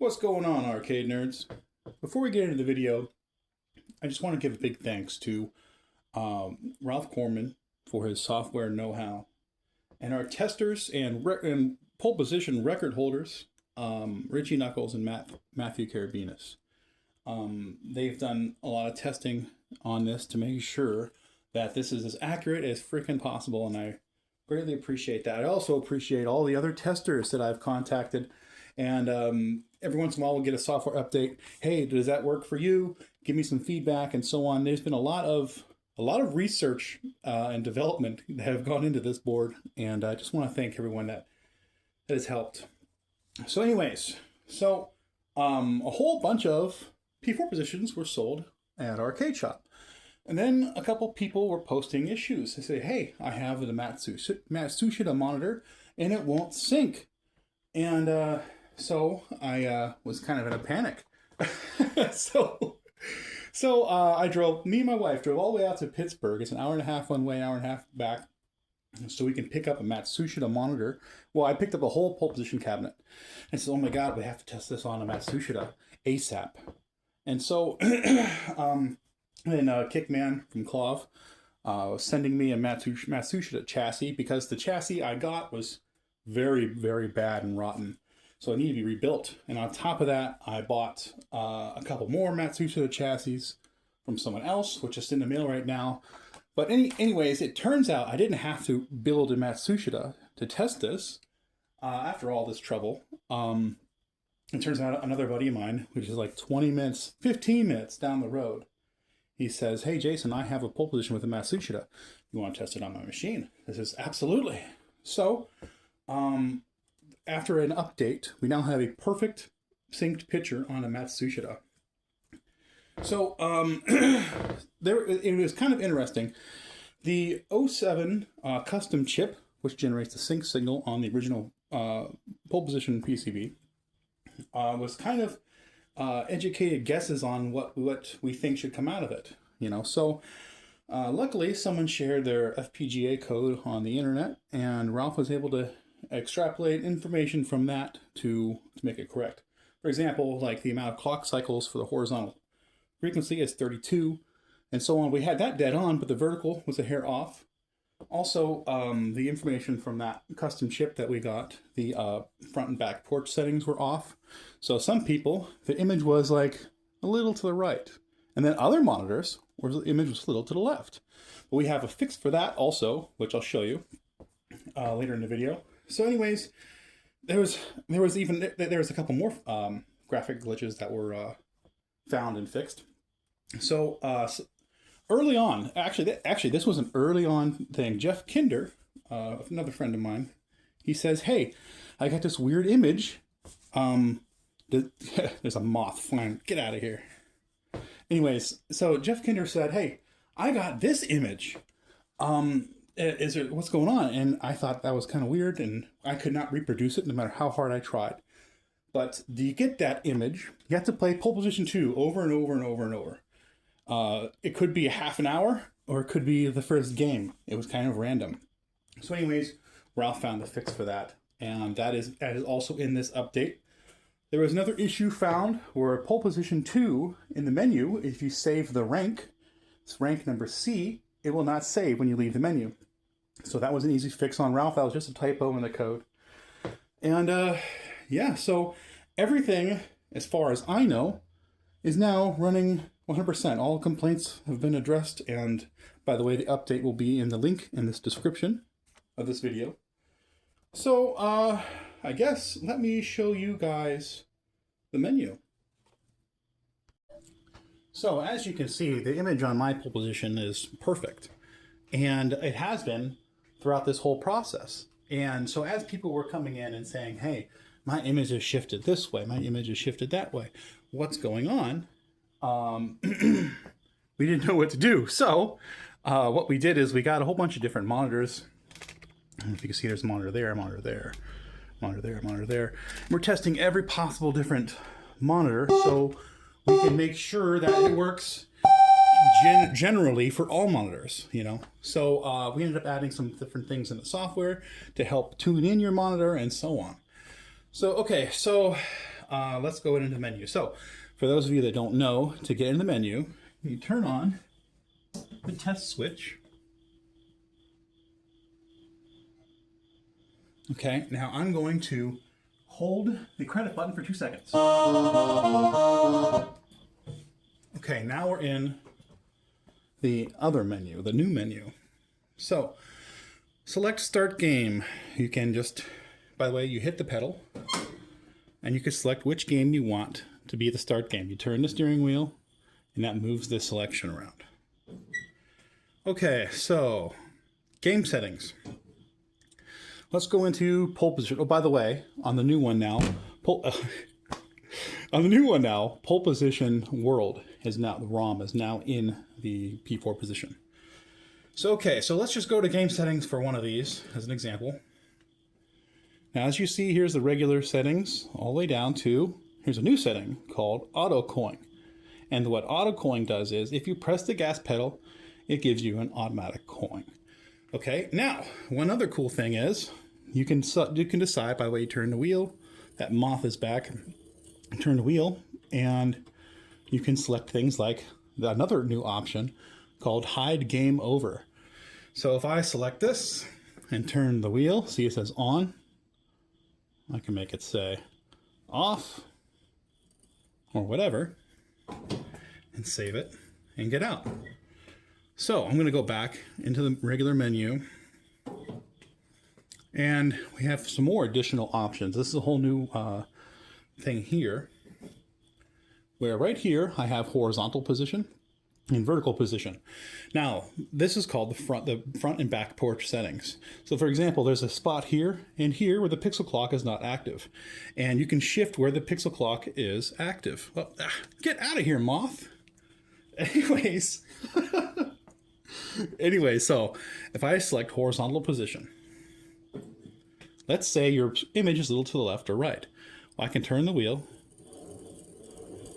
What's going on, arcade nerds? Before we get into the video, I just want to give a big thanks to Ralph Corman for his software know-how, and our testers and pole position record holders, Richie Knuckles and Matthew Carabinas. They've done a lot of testing on this to make sure that this is as accurate as freaking possible, and I greatly appreciate that. I also appreciate all the other testers that I've contacted, and every once in a while we'll get a software update. Hey, does that work for you? Give me some feedback and so on. There's been a lot of research and development that have gone into this board, and I just want to thank everyone that has helped. So anyways, a whole bunch of P4 positions were sold at Arcade Shop. And then a couple people were posting issues. They say, hey, I have the Matsushita monitor and it won't sync. And so I was kind of in a panic. So me and my wife drove all the way out to Pittsburgh. It's an hour and a half one way, hour and a half back, so we can pick up a Matsushita monitor. Well, I picked up a whole pole position cabinet. And said, oh my God, we have to test this on a Matsushita ASAP. And so then Kickman from Clove was sending me a Matsushita chassis because the chassis I got was very, very bad and rotten. So it needed to be rebuilt. And on top of that, I bought a couple more Matsushita chassis from someone else, which is in the mail right now. But anyways, it turns out I didn't have to build a Matsushita to test this after all this trouble. It turns out another buddy of mine, which is like 20 minutes, 15 minutes down the road, he says, hey, Jason, I have a pole position with a Matsushita. You want to test it on my machine? This is absolutely. So after an update, we now have a perfect synced picture on a Matsushita. So it was kind of interesting. The 07 custom chip, which generates the sync signal on the original pole position PCB, was kind of educated guesses on what we think should come out of it. So luckily someone shared their FPGA code on the internet, and Ralph was able to extrapolate information from that to make it correct. For example, like the amount of clock cycles for the horizontal frequency is 32, and so on. We had that dead on, but the vertical was a hair off. Also, the information from that custom chip that we got, the front and back port settings were off. So some people, the image was like a little to the right. And then other monitors, where the image was a little to the left. But we have a fix for that also, which I'll show you later in the video. So anyways, there was a couple more graphic glitches that were found and fixed. So early on, actually, this was an early on thing. Jeff Kinder, another friend of mine, he says, hey, I got this weird image. There's a moth flying. Get out of here. Anyways, so Jeff Kinder said, hey, I got this image. What's going on? And I thought that was kind of weird, and I could not reproduce it no matter how hard I tried. But do you get that image? You have to play pole position 2 over and over and over and over. It could be a half an hour, or it could be the first game. It was kind of random. So anyways, Ralph found the fix for that, and that is also in this update. There was another issue found where pole position 2 in the menu, if you save the rank, it's rank number C, it will not save when you leave the menu. So that was an easy fix on Ralph. That was just a typo in the code. And yeah, so everything, as far as I know, is now running 100%. All complaints have been addressed, and by the way, the update will be in the link in this description of this video. So I guess let me show you guys the menu. So as you can see, the image on my pole position is perfect, and it has been throughout this whole process. And so as people were coming in and saying, hey, my image is shifted this way, my image is shifted that way, what's going on? We didn't know what to do. So what we did is we got a whole bunch of different monitors. I don't know if you can see there's a monitor there, monitor there, monitor there, monitor there. We're testing every possible different monitor so we can make sure that it works generally for all monitors, So we ended up adding some different things in the software to help tune in your monitor and so on. So, okay, so let's go into the menu. So for those of you that don't know, to get in the menu, you turn on the test switch. Okay, now I'm going to hold the credit button for 2 seconds. Okay, now we're in the other menu, the new menu. So select start game. You can just, by the way, you hit the pedal and you can select which game you want to be the start game. You turn the steering wheel and that moves the selection around. Okay, so game settings. Let's go into pole position. Oh, by the way, on the new one now, pole position world is now, the ROM is now in the P4 position. So, okay, so let's just go to game settings for one of these as an example. Now, as you see, here's the regular settings all the way down to, here's a new setting called auto culling. And what auto culling does is if you press the gas pedal, it gives you an automatic culling. Okay, now, one other cool thing is you can decide by the way you turn the wheel, that moth is back, turn the wheel, and you can select things like another new option called hide game over. So if I select this and turn the wheel, see it says on, I can make it say off or whatever and save it and get out. So I'm going to go back into the regular menu and we have some more additional options. This is a whole new thing here where right here I have horizontal position and vertical position. Now this is called the front and back porch settings. So for example, there's a spot here and here where the pixel clock is not active, and you can shift where the pixel clock is active. Well, get out of here, moth. Anyways, so if I select horizontal position, let's say your image is a little to the left or right. Well, I can turn the wheel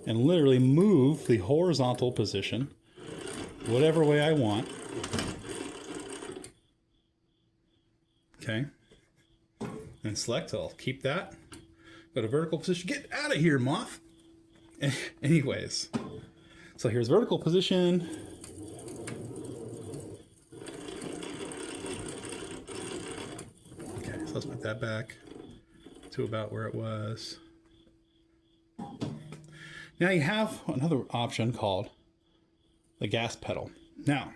and literally move the horizontal position whatever way I want. Okay. And select, I'll keep that. Go to vertical position. Get out of here, moth. Anyways, so here's vertical position. Okay, so let's put that back to about where it was. Now you have another option called the gas pedal. Now,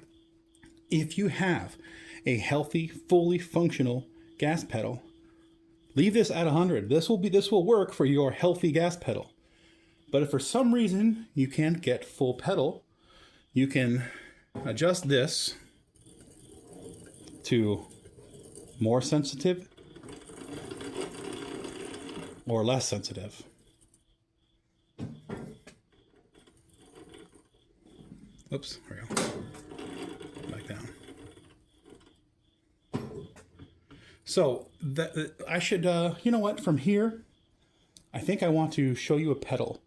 if you have a healthy, fully functional gas pedal, leave this at 100. This will work for your healthy gas pedal. But if for some reason you can't get full pedal, you can adjust this to more sensitive or less sensitive. Oops, there we go. Back down. So I should, you know what, from here, I think I want to show you a pedal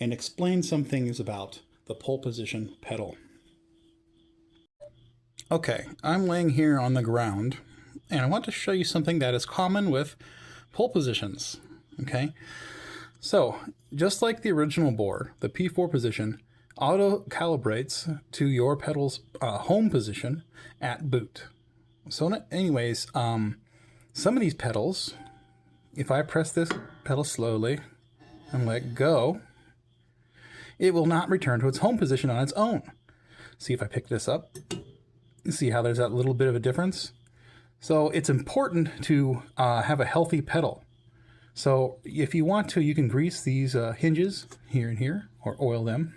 and explain some things about the pole position pedal. Okay, I'm laying here on the ground and I want to show you something that is common with pole positions. Okay, so just like the original board, the P4 position auto calibrates to your pedal's home position at boot. So anyways, some of these pedals, if I press this pedal slowly and let go, it will not return to its home position on its own. See if I pick this up, you see how there's that little bit of a difference? So it's important to have a healthy pedal. So if you want to, you can grease these hinges here and here, or oil them,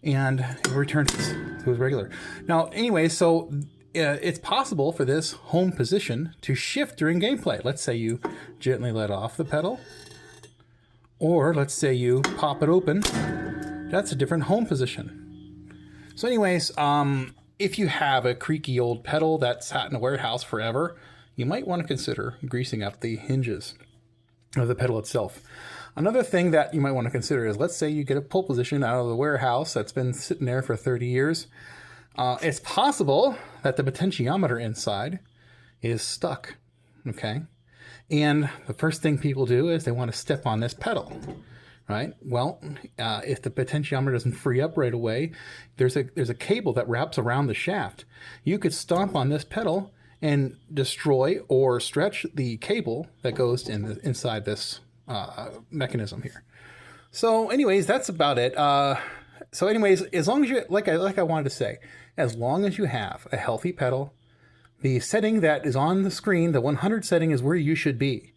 and it will return to its regular. Now, anyway, so it's possible for this home position to shift during gameplay. Let's say you gently let off the pedal, or let's say you pop it open. That's a different home position. So anyways, if you have a creaky old pedal that sat in a warehouse forever, you might want to consider greasing up the hinges of the pedal itself. Another thing that you might want to consider is, let's say you get a pole position out of the warehouse that's been sitting there for 30 years. It's possible that the potentiometer inside is stuck, okay? And the first thing people do is they want to step on this pedal, right? Well, if the potentiometer doesn't free up right away, there's a cable that wraps around the shaft. You could stomp on this pedal and destroy or stretch the cable that goes inside this mechanism here. So anyways, that's about it. So anyways, as long as you, like I wanted to say, as long as you have a healthy pedal, the setting that is on the screen, the 100 setting, is where you should be.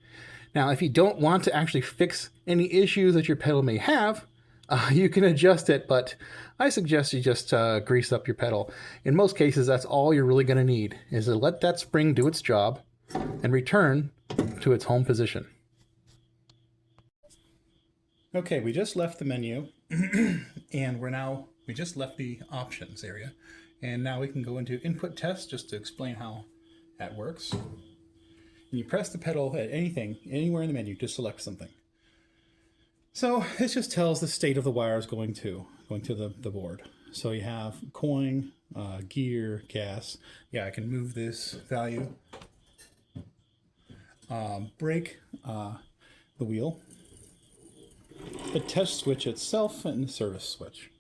Now, if you don't want to actually fix any issues that your pedal may have, you can adjust it, but I suggest you just grease up your pedal. In most cases, that's all you're really going to need, is to let that spring do its job and return to its home position. Okay, we just left the menu, and we just left the options area, and now we can go into input test just to explain how that works. And you press the pedal at anywhere in the menu to select something. So this just tells the state of the wires going to the board. So you have coin, gear, gas. Yeah, I can move this value. Brake, the wheel, the test switch itself, and the service switch.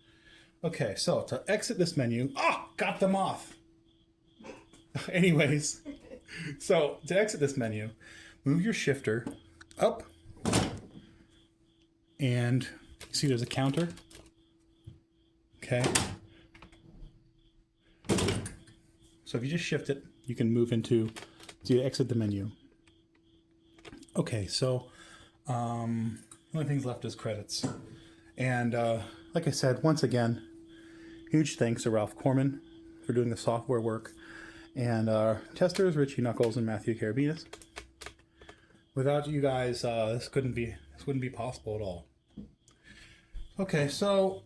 Okay, so to exit this menu, got them off. Anyways, so to exit this menu, move your shifter up, and you see there's a counter. Okay. So if you just shift it, you can move into, so you exit the menu. Okay, so the only things left is credits. And like I said, once again, huge thanks to Ralph Corman for doing the software work, and our testers, Richie Knuckles and Matthew Carabinas. Without you guys, this wouldn't be possible at all. Okay, so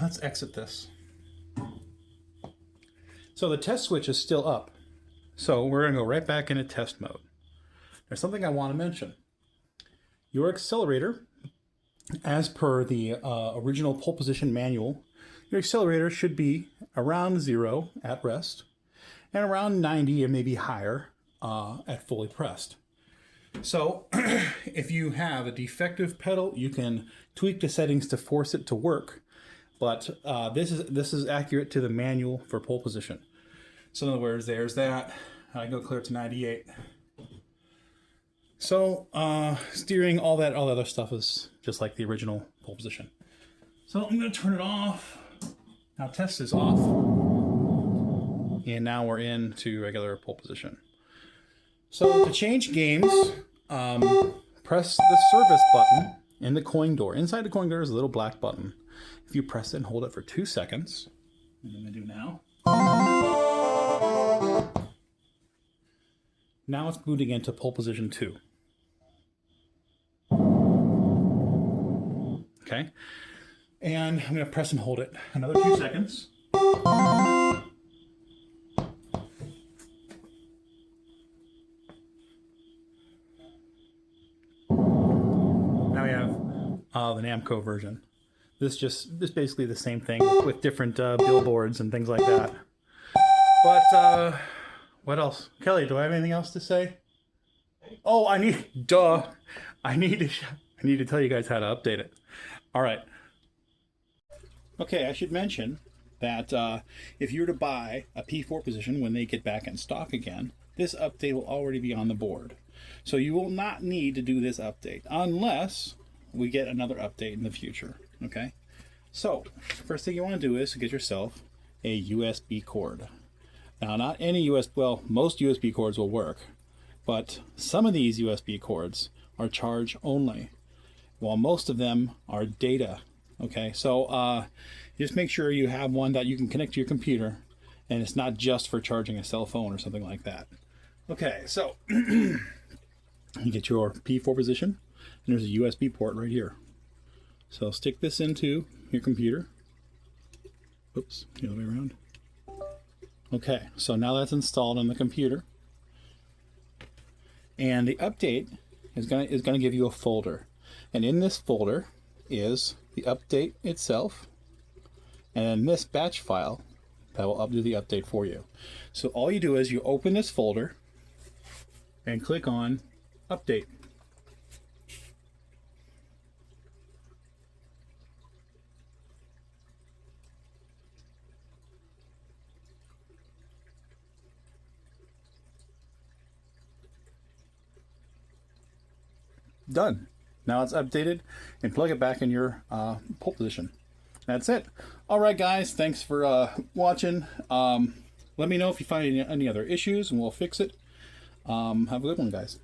let's exit this. So the test switch is still up. So we're going to go right back into test mode. There's something I want to mention. Your accelerator, as per the original pole position manual, your accelerator should be around 0 at rest and around 90 and maybe higher at fully pressed. So if you have a defective pedal, you can tweak the settings to force it to work. But this is accurate to the manual for pole position. So in other words, there's that. I go clear to 98. So steering, all that other stuff is just like the original pole position. So I'm going to turn it off. Now test is off. And now we're into regular pole position. So to change games, press the service button in the coin door. Inside the coin door is a little black button. If you press it and hold it for 2 seconds, as I'm going to do now. Now it's booting into pole position 2. Okay. And I'm going to press and hold it another 2 seconds. Now we have the Namco version. This basically the same thing with different billboards and things like that. But what else? Kelly, do I have anything else to say? Oh, I need to tell you guys how to update it. All right. Okay, I should mention that if you were to buy a P4 position when they get back in stock again, this update will already be on the board. So you will not need to do this update unless we get another update in the future. Okay? So, first thing you want to do is get yourself a USB cord. Now, not any well, most USB cords will work, but some of these USB cords are charge only, while most of them are data. Okay, so just make sure you have one that you can connect to your computer, and it's not just for charging a cell phone or something like that. Okay, so you get your P4 position, and there's a USB port right here. So stick this into your computer. Oops, the other way around. Okay, so now that's installed on the computer, and the update is gonna give you a folder, and in this folder is the update itself, and then this batch file that will do the update for you. So all you do is you open this folder and click on update. Done. Now it's updated, and plug it back in your pole position. That's it. All right, guys. Thanks for watching. Let me know if you find any other issues, and we'll fix it. Have a good one, guys.